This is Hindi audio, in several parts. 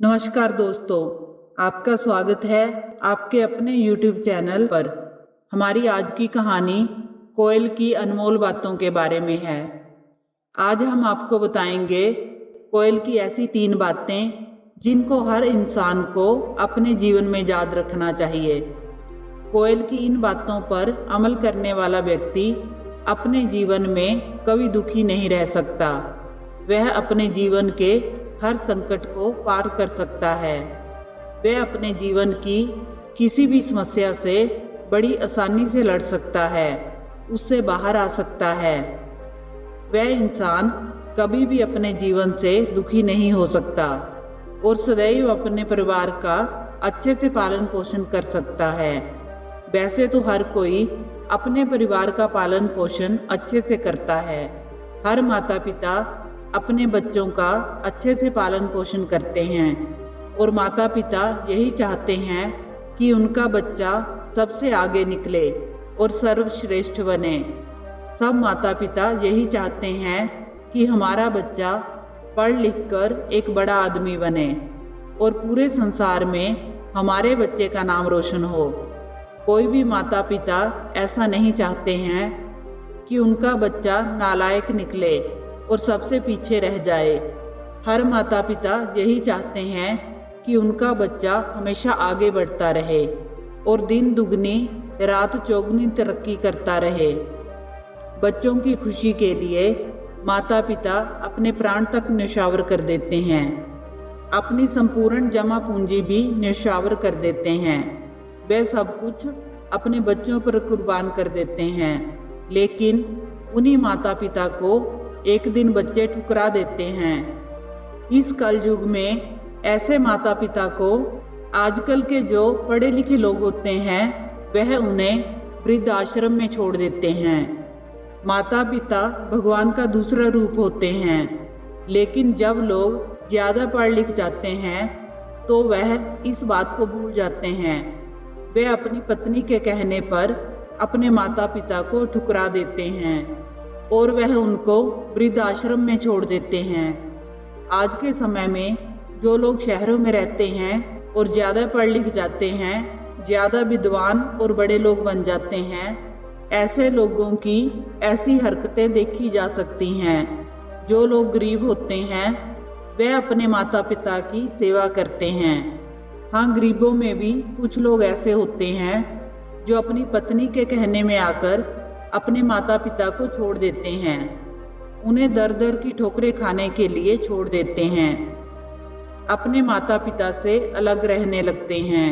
नमस्कार दोस्तों, आपका स्वागत है आपके अपने YouTube चैनल पर। हमारी आज की कहानी कोयल की अनमोल बातों के बारे में है। आज हम आपको बताएंगे कोयल की ऐसी 3 बातें जिनको हर इंसान को अपने जीवन में याद रखना चाहिए। कोयल की इन बातों पर अमल करने वाला व्यक्ति अपने जीवन में कभी दुखी नहीं रह सकता। वह अपने जीवन के हर संकट को पार कर सकता है। वह अपने जीवन की किसी भी समस्या से बड़ी आसानी से लड़ सकता है, उससे बाहर आ सकता है। वह इंसान कभी भी अपने जीवन से दुखी नहीं हो सकता और सदैव अपने परिवार का अच्छे से पालन पोषण कर सकता है। वैसे तो हर कोई अपने परिवार का पालन पोषण अच्छे से करता है। हर माता पिता अपने बच्चों का अच्छे से पालन पोषण करते हैं और माता पिता यही चाहते हैं कि उनका बच्चा सबसे आगे निकले और सर्वश्रेष्ठ बने। सब माता पिता यही चाहते हैं कि हमारा बच्चा पढ़ लिख कर एक बड़ा आदमी बने और पूरे संसार में हमारे बच्चे का नाम रोशन हो। कोई भी माता पिता ऐसा नहीं चाहते हैं कि उनका बच्चा नालायक निकले और सबसे पीछे रह जाए। हर माता पिता यही चाहते हैं कि उनका बच्चा हमेशा आगे बढ़ता रहे और दिन दुगनी रात चौगुनी तरक्की करता रहे। बच्चों की खुशी के लिए माता पिता अपने प्राण तक न्यौछावर कर देते हैं, अपनी संपूर्ण जमा पूंजी भी न्यौछावर कर देते हैं। वे सब कुछ अपने बच्चों पर कुर्बान कर देते हैं, लेकिन उन्हीं माता पिता को एक दिन बच्चे ठुकरा देते हैं। इस कलयुग में ऐसे माता पिता को आजकल के जो पढ़े लिखे लोग होते हैं वह उन्हें वृद्धाश्रम में छोड़ देते हैं। माता पिता भगवान का दूसरा रूप होते हैं, लेकिन जब लोग ज़्यादा पढ़ लिख जाते हैं तो वह इस बात को भूल जाते हैं। वे अपनी पत्नी के कहने पर अपने माता पिता को ठुकरा देते हैं और वह उनको वृद्धाश्रम में छोड़ देते हैं। आज के समय में जो लोग शहरों में रहते हैं और ज़्यादा पढ़ लिख जाते हैं, ज़्यादा विद्वान और बड़े लोग बन जाते हैं, ऐसे लोगों की ऐसी हरकतें देखी जा सकती हैं। जो लोग गरीब होते हैं वह अपने माता पिता की सेवा करते हैं। हाँ, गरीबों में भी कुछ लोग ऐसे होते हैं जो अपनी पत्नी के कहने में आकर अपने माता पिता को छोड़ देते हैं, उन्हें दर दर की ठोकरें खाने के लिए छोड़ देते हैं, अपने माता पिता से अलग रहने लगते हैं,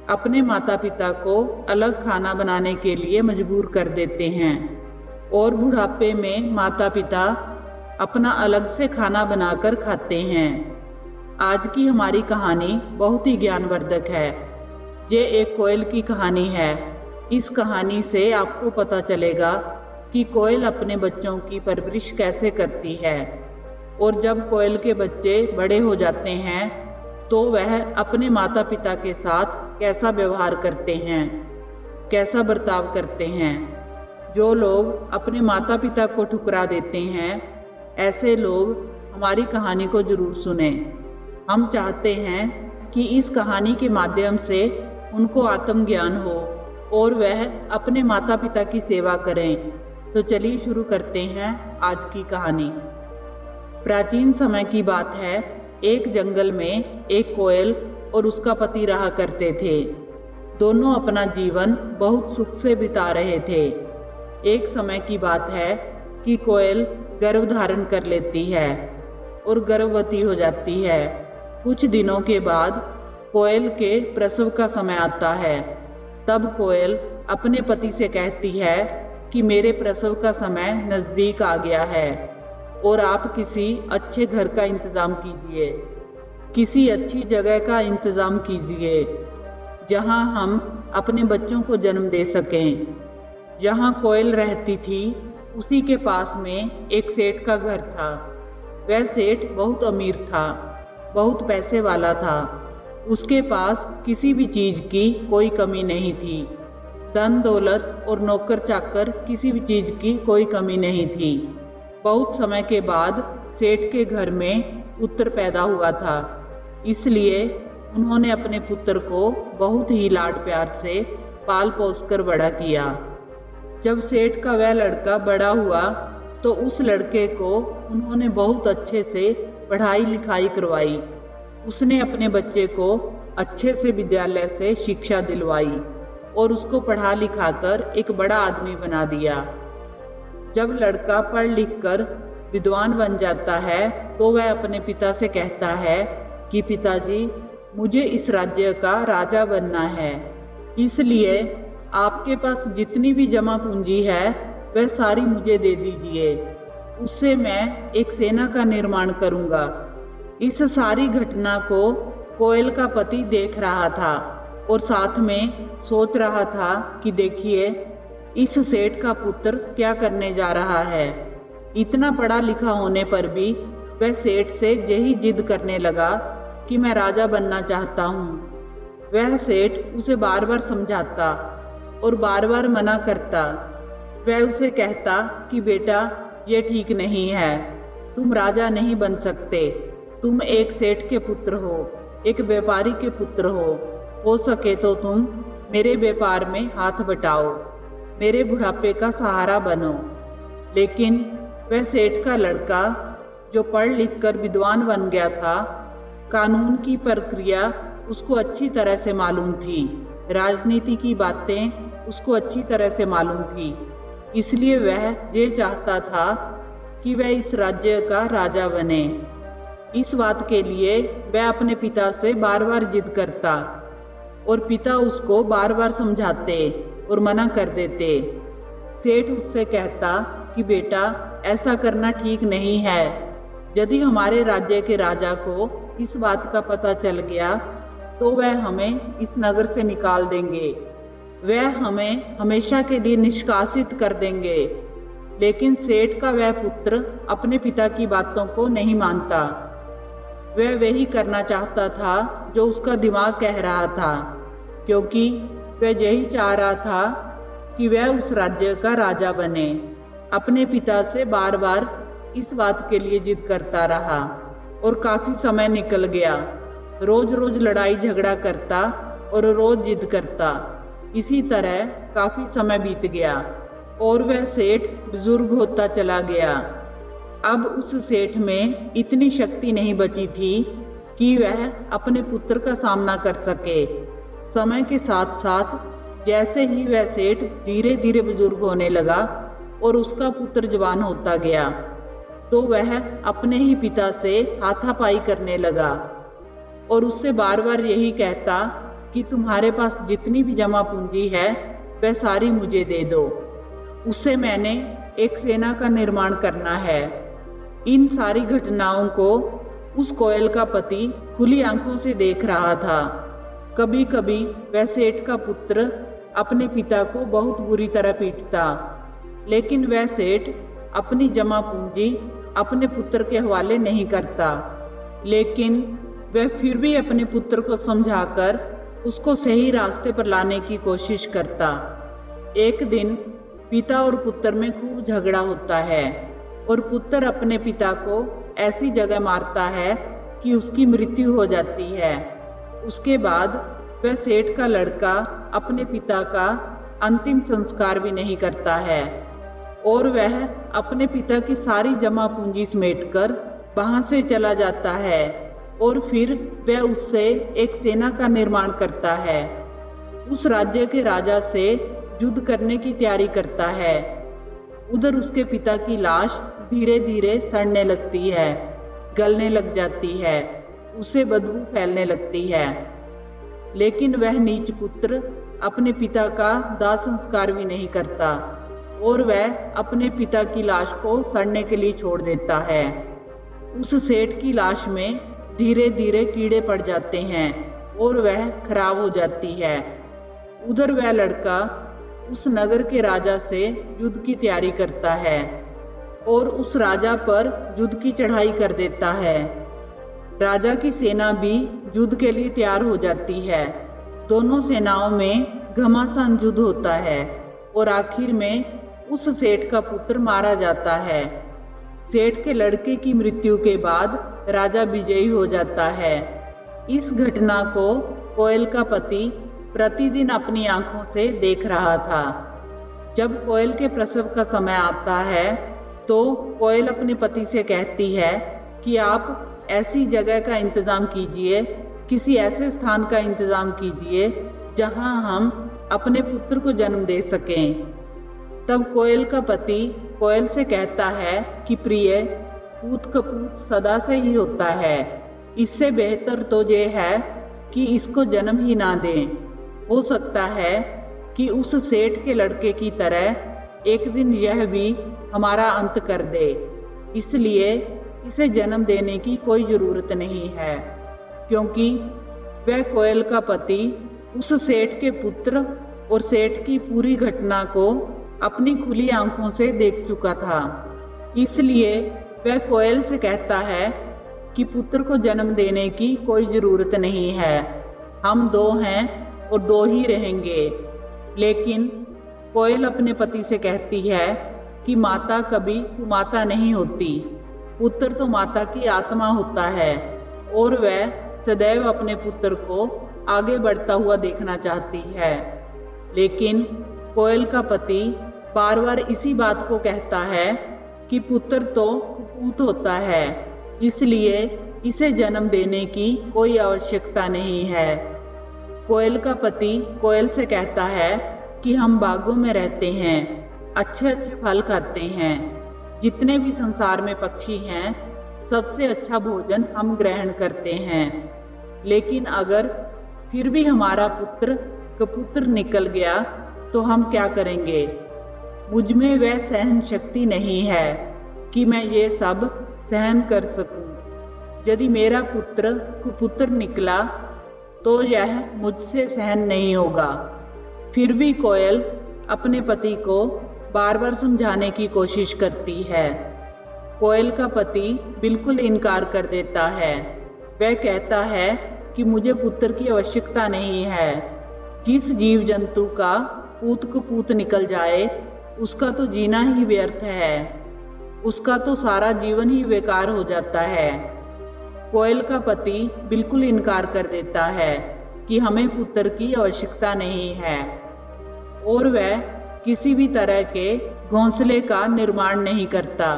अपने माता पिता को अलग खाना बनाने के लिए मजबूर कर देते हैं और बुढ़ापे में माता पिता अपना अलग से खाना बनाकर खाते हैं। आज की हमारी कहानी बहुत ही ज्ञानवर्धक है। ये एक कोयल की कहानी है। इस कहानी से आपको पता चलेगा कि कोयल अपने बच्चों की परवरिश कैसे करती है और जब कोयल के बच्चे बड़े हो जाते हैं तो वह अपने माता पिता के साथ कैसा व्यवहार करते हैं, कैसा बर्ताव करते हैं। जो लोग अपने माता पिता को ठुकरा देते हैं, ऐसे लोग हमारी कहानी को जरूर सुनें। हम चाहते हैं कि इस कहानी के माध्यम से उनको आत्मज्ञान हो और वह अपने माता पिता की सेवा करें। तो चलिए शुरू करते हैं आज की कहानी। प्राचीन समय की बात है। एक जंगल में एक कोयल और उसका पति रहा करते थे। दोनों अपना जीवन बहुत सुख से बिता रहे थे। एक समय की बात है कि कोयल गर्भ धारण कर लेती है और गर्भवती हो जाती है। कुछ दिनों के बाद कोयल के प्रसव का समय आता है। तब कोयल अपने पति से कहती है कि मेरे प्रसव का समय नज़दीक आ गया है और आप किसी अच्छे घर का इंतज़ाम कीजिए, किसी अच्छी जगह का इंतज़ाम कीजिए जहां हम अपने बच्चों को जन्म दे सकें। जहां कोयल रहती थी उसी के पास में एक सेठ का घर था। वह सेठ बहुत अमीर था, बहुत पैसे वाला था। उसके पास किसी भी चीज़ की कोई कमी नहीं थी। धन दौलत और नौकर चाकर किसी भी चीज़ की कोई कमी नहीं थी। बहुत समय के बाद सेठ के घर में पुत्र पैदा हुआ था। इसलिए उन्होंने अपने पुत्र को बहुत ही लाड प्यार से पाल पोस कर बड़ा किया। जब सेठ का वह लड़का बड़ा हुआ तो उस लड़के को उन्होंने बहुत अच्छे से पढ़ाई लिखाई करवाई। उसने अपने बच्चे को अच्छे से विद्यालय से शिक्षा दिलवाई और उसको पढ़ा लिखा कर एक बड़ा आदमी बना दिया। जब लड़का पढ़ लिख कर विद्वान बन जाता है तो वह अपने पिता से कहता है कि पिताजी, मुझे इस राज्य का राजा बनना है, इसलिए आपके पास जितनी भी जमा पूंजी है वह सारी मुझे दे दीजिए, उससे मैं एक सेना का निर्माण करूंगा। इस सारी घटना को कोयल का पति देख रहा था और साथ में सोच रहा था कि देखिए, इस सेठ का पुत्र क्या करने जा रहा है। इतना पढ़ा लिखा होने पर भी वह सेठ से यही जिद करने लगा कि मैं राजा बनना चाहता हूँ। वह सेठ उसे बार बार समझाता और बार बार मना करता। वह उसे कहता कि बेटा, ये ठीक नहीं है, तुम राजा नहीं बन सकते, तुम एक सेठ के पुत्र हो, एक व्यापारी के पुत्र हो सके तो तुम मेरे व्यापार में हाथ बटाओ, मेरे बुढ़ापे का सहारा बनो। लेकिन वह सेठ का लड़का जो पढ़ लिख कर विद्वान बन गया था, कानून की प्रक्रिया उसको अच्छी तरह से मालूम थी, राजनीति की बातें उसको अच्छी तरह से मालूम थी, इसलिए वह ये चाहता था कि वह इस राज्य का राजा बने। इस बात के लिए वह अपने पिता से बार बार जिद करता और पिता उसको बार बार समझाते और मना कर देते। सेठ उससे कहता कि बेटा, ऐसा करना ठीक नहीं है। यदि हमारे राज्य के राजा को इस बात का पता चल गया तो वह हमें इस नगर से निकाल देंगे, वह हमें हमेशा के लिए निष्कासित कर देंगे। लेकिन सेठ का वह पुत्र अपने पिता की बातों को नहीं मानता। वह वही करना चाहता था जो उसका दिमाग कह रहा था, क्योंकि वह यही चाह रहा था कि वह उस राज्य का राजा बने। अपने पिता से बार बार इस बात के लिए जिद करता रहा और काफी समय निकल गया। रोज रोज लड़ाई झगड़ा करता और रोज जिद करता। इसी तरह काफी समय बीत गया और वह सेठ बुजुर्ग होता चला गया। अब उस सेठ में इतनी शक्ति नहीं बची थी कि वह अपने पुत्र का सामना कर सके। समय के साथ साथ जैसे ही वह सेठ धीरे धीरे बुजुर्ग होने लगा और उसका पुत्र जवान होता गया, तो वह अपने ही पिता से हाथापाई करने लगा और उससे बार बार यही कहता कि तुम्हारे पास जितनी भी जमा पूंजी है वह सारी मुझे दे दो, उससे मैंने एक सेना का निर्माण करना है। इन सारी घटनाओं को उस कोयल का पति खुली आंखों से देख रहा था। कभी कभी वह सेठ का पुत्र अपने पिता को बहुत बुरी तरह पीटता, लेकिन वह सेठ अपनी जमा पूंजी अपने पुत्र के हवाले नहीं करता, लेकिन वह फिर भी अपने पुत्र को समझाकर उसको सही रास्ते पर लाने की कोशिश करता। एक दिन पिता और पुत्र में खूब झगड़ा होता है और पुत्र अपने पिता को ऐसी जगह मारता है कि उसकी मृत्यु हो जाती है। उसके बाद वह सेठ का लड़का अपने पिता का अंतिम संस्कार भी नहीं करता है और वह अपने पिता की सारी जमा पूंजी समेटकर वहां से चला जाता है और फिर वह उससे एक सेना का निर्माण करता है। उस राज्य के राजा से युद्ध करने की तैयारी करता है। उधर उसके पिता की लाश धीरे धीरे सड़ने लगती है, गलने लग जाती है, उससे बदबू फैलने लगती है। लेकिन वह नीच पुत्र अपने पिता का दाह संस्कार भी नहीं करता और वह अपने पिता की लाश को सड़ने के लिए छोड़ देता है। उस सेठ की लाश में धीरे धीरे कीड़े पड़ जाते हैं और वह खराब हो जाती है। उधर वह लड़का उस नगर के राजा से युद्ध की तैयारी करता है और उस राजा पर युद्ध की चढ़ाई कर देता है। राजा की सेना भी युद्ध के लिए तैयार हो जाती है। दोनों सेनाओं में घमासान युद्ध होता है और आखिर में उस सेठ का पुत्र मारा जाता है। सेठ के लड़के की मृत्यु के बाद राजा विजयी हो जाता है। इस घटना को कोयल का पति प्रतिदिन अपनी आंखों से देख रहा था। जब कोयल के प्रसव का समय आता है तो कोयल अपने पति से कहती है कि आप ऐसी जगह का इंतजाम कीजिए, किसी ऐसे स्थान का इंतजाम कीजिए जहां हम अपने पुत्र को जन्म दे सकें। तब कोयल का पति कोयल से कहता है कि प्रिय, पूत कपूत सदा से ही होता है, इससे बेहतर तो ये है कि इसको जन्म ही ना दें। हो सकता है कि उस सेठ के लड़के की तरह एक दिन यह भी हमारा अंत कर दे, इसलिए इसे जन्म देने की कोई जरूरत नहीं है, क्योंकि वह कोयल का पति उस सेठ के पुत्र और सेठ की पूरी घटना को अपनी खुली आंखों से देख चुका था। इसलिए वह कोयल से कहता है कि पुत्र को जन्म देने की कोई जरूरत नहीं है, हम दो हैं और दो ही रहेंगे। लेकिन कोयल अपने पति से कहती है कि माता कभी कुमाता नहीं होती, पुत्र तो माता की आत्मा होता है और वह सदैव अपने पुत्र को आगे बढ़ता हुआ देखना चाहती है। लेकिन कोयल का पति बार बार इसी बात को कहता है कि पुत्र तो कुपूत होता है, इसलिए इसे जन्म देने की कोई आवश्यकता नहीं है। कोयल का पति कोयल से कहता है कि हम बागों में रहते हैं, अच्छे अच्छे फल खाते हैं, जितने भी संसार में पक्षी हैं सबसे अच्छा भोजन हम ग्रहण करते हैं। लेकिन अगर फिर भी हमारा पुत्र कपुत्र निकल गया तो हम क्या करेंगे? मुझ में वह सहन शक्ति नहीं है कि मैं ये सब सहन कर सकूं। यदि मेरा पुत्र कुपुत्र निकला तो यह मुझसे सहन नहीं होगा। फिर भी कोयल अपने पति को बार बार समझाने की कोशिश करती है। कोयल का पति बिल्कुल इनकार कर देता है। वह कहता है कि मुझे पुत्र की आवश्यकता नहीं है। जिस जीव जंतु का पूत कुपूत निकल जाए उसका तो जीना ही व्यर्थ है, उसका तो सारा जीवन ही बेकार हो जाता है। कोयल का पति बिल्कुल इनकार कर देता है कि हमें पुत्र की आवश्यकता नहीं है और वह किसी भी तरह के घोंसले का निर्माण नहीं करता।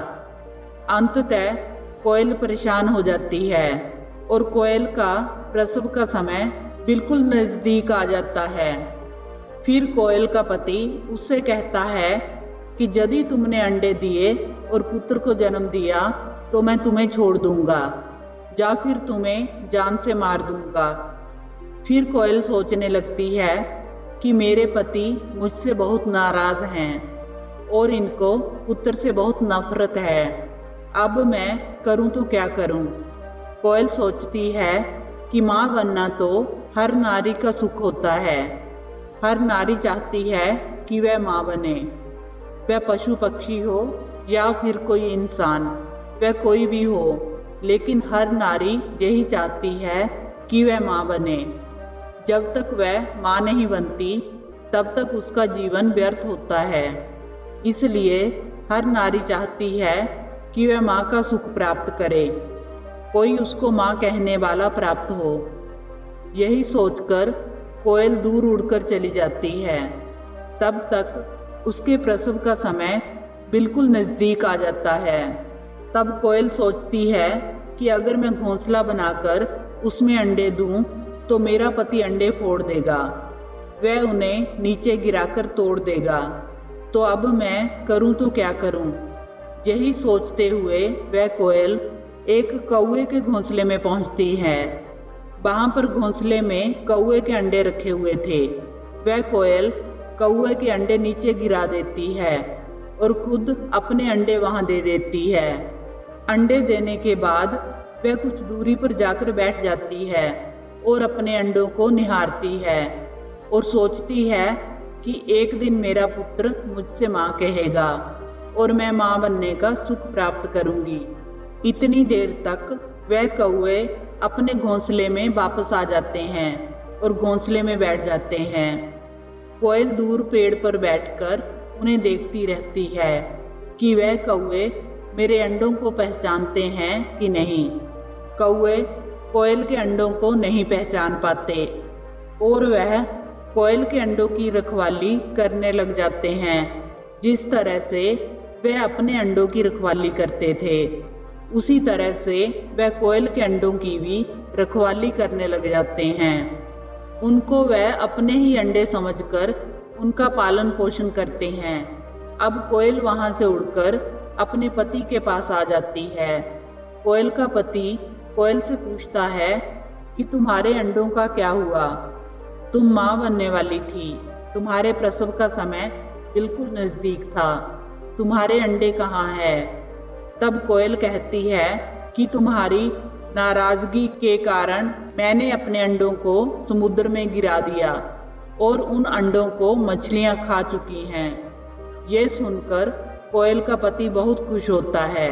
अंततः कोयल परेशान हो जाती है और कोयल का प्रसव का समय बिल्कुल नजदीक आ जाता है। फिर कोयल का पति उससे कहता है कि यदि तुमने अंडे दिए और पुत्र को जन्म दिया तो मैं तुम्हें छोड़ दूंगा या फिर तुम्हें जान से मार दूंगा। फिर कोयल सोचने लगती है कि मेरे पति मुझसे बहुत नाराज हैं और इनको पुत्र से बहुत नफरत है, अब मैं करूं तो क्या करूं? कोयल सोचती है कि माँ बनना तो हर नारी का सुख होता है। हर नारी चाहती है कि वह माँ बने, वह पशु पक्षी हो या फिर कोई इंसान, वह कोई भी हो, लेकिन हर नारी यही चाहती है कि वह माँ बने। जब तक वह माँ नहीं बनती तब तक उसका जीवन व्यर्थ होता है। इसलिए हर नारी चाहती है कि वह माँ का सुख प्राप्त करे, कोई उसको माँ कहने वाला प्राप्त हो। यही सोचकर कोयल दूर उड़कर चली जाती है। तब तक उसके प्रसव का समय बिल्कुल नज़दीक आ जाता है। तब कोयल सोचती है कि अगर मैं घोंसला बनाकर उसमें अंडे दूं तो मेरा पति अंडे फोड़ देगा, वह उन्हें नीचे गिराकर तोड़ देगा, तो अब मैं करूं तो क्या करूं? यही सोचते हुए वह कोयल एक कौवे के घोंसले में पहुंचती है। वहां पर घोंसले में कौवे के अंडे रखे हुए थे। वह कोयल कौवे के अंडे नीचे गिरा देती है और खुद अपने अंडे वहां दे देती है। अंडे देने के बाद वह कुछ दूरी पर जाकर बैठ जाती है और अपने अंडों को निहारती है और सोचती है कि एक दिन मेरा पुत्र मुझसे माँ कहेगा और मैं माँ बनने का सुख प्राप्त करूंगी। इतनी देर तक वह कौवे अपने घोंसले में वापस आ जाते हैं और घोंसले में बैठ जाते हैं। कोयल दूर पेड़ पर बैठकर उन्हें देखती रहती है कि वह कौवे मेरे अंडों को पहचानते हैं कि नहीं। कौवे कोयल के अंडों को नहीं पहचान पाते और वह कोयल के अंडों की रखवाली करने लग जाते हैं, जिस तरह से वे अपने अंडों की रखवाली करते थे। उसी तरह से वह कोयल के अंडों की भी रखवाली करने लग जाते हैं। उनको वह अपने ही अंडे समझकर उनका पालन पोषण करते हैं। अब कोयल वहां से उड़कर अपने पति के पास आ जाती है। कोयल का पति कोयल से पूछता है कि तुम्हारे अंडों का क्या हुआ? तुम माँ बनने वाली थी, तुम्हारे प्रसव का समय बिल्कुल नजदीक था, तुम्हारे अंडे कहाँ हैं? तब कोयल कहती है कि तुम्हारी नाराजगी के कारण मैंने अपने अंडों को समुद्र में गिरा दिया और उन अंडों को मछलियां खा चुकी हैं। ये सुनकर कोयल का पति बहुत खुश होता है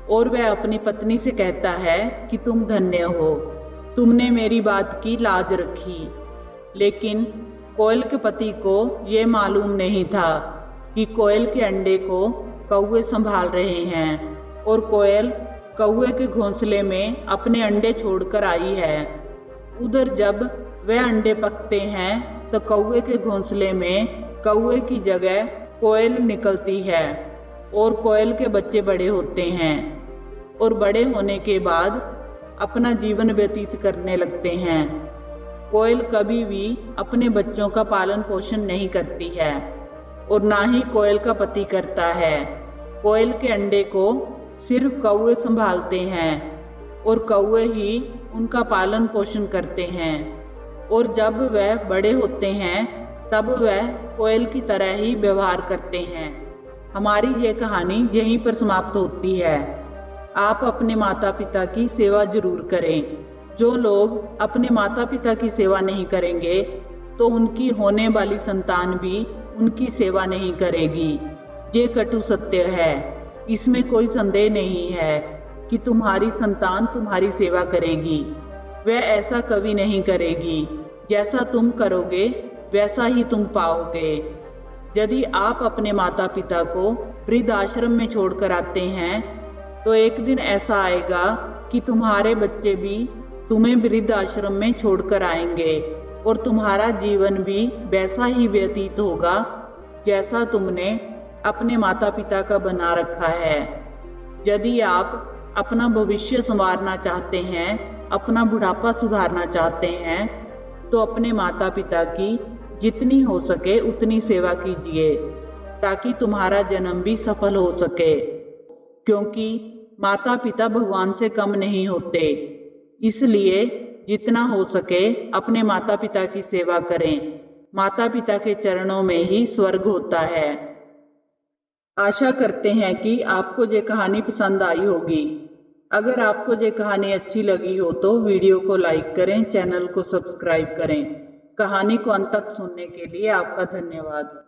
और वह अपनी पत्नी से कहता है कि तुम धन्य हो, तुमने मेरी बात की लाज रखी। लेकिन कोयल के पति को ये मालूम नहीं था कि कोयल के अंडे को कौवे संभाल रहे हैं और कोयल कौवे के घोंसले में अपने अंडे छोड़कर आई है। उधर जब वह अंडे पकते हैं तो कौवे के घोंसले में कौवे की जगह कोयल निकलती है और कोयल के बच्चे बड़े होते हैं और बड़े होने के बाद अपना जीवन व्यतीत करने लगते हैं। कोयल कभी भी अपने बच्चों का पालन पोषण नहीं करती है और ना ही कोयल का पति करता है। कोयल के अंडे को सिर्फ कौवे संभालते हैं और कौवे ही उनका पालन पोषण करते हैं और जब वह बड़े होते हैं तब वह कोयल की तरह ही व्यवहार करते हैं। हमारी ये कहानी यहीं पर समाप्त होती है। आप अपने माता पिता की सेवा जरूर करें। जो लोग अपने माता पिता की सेवा नहीं करेंगे तो उनकी होने वाली संतान भी उनकी सेवा नहीं करेगी। ये कटु सत्य है, इसमें कोई संदेह नहीं है कि तुम्हारी संतान तुम्हारी सेवा करेगी। वह ऐसा कभी नहीं करेगी। जैसा तुम करोगे वैसा ही तुम पाओगे। यदि आप अपने माता पिता को वृद्ध आश्रम में छोड़कर आते हैं तो एक दिन ऐसा आएगा कि तुम्हारे बच्चे भी तुम्हें वृद्ध आश्रम में छोड़कर आएंगे और तुम्हारा जीवन भी वैसा ही व्यतीत होगा जैसा तुमने अपने माता पिता का बना रखा है। यदि आप अपना भविष्य संवारना चाहते हैं, अपना बुढ़ापा सुधारना चाहते हैं, तो अपने माता पिता की जितनी हो सके उतनी सेवा कीजिए ताकि तुम्हारा जन्म भी सफल हो सके। क्योंकि माता पिता भगवान से कम नहीं होते, इसलिए जितना हो सके अपने माता पिता की सेवा करें। माता पिता के चरणों में ही स्वर्ग होता है। आशा करते हैं कि आपको ये कहानी पसंद आई होगी। अगर आपको ये कहानी अच्छी लगी हो तो वीडियो को लाइक करें, चैनल को सब्सक्राइब करें। कहानी को अंत तक सुनने के लिए आपका धन्यवाद।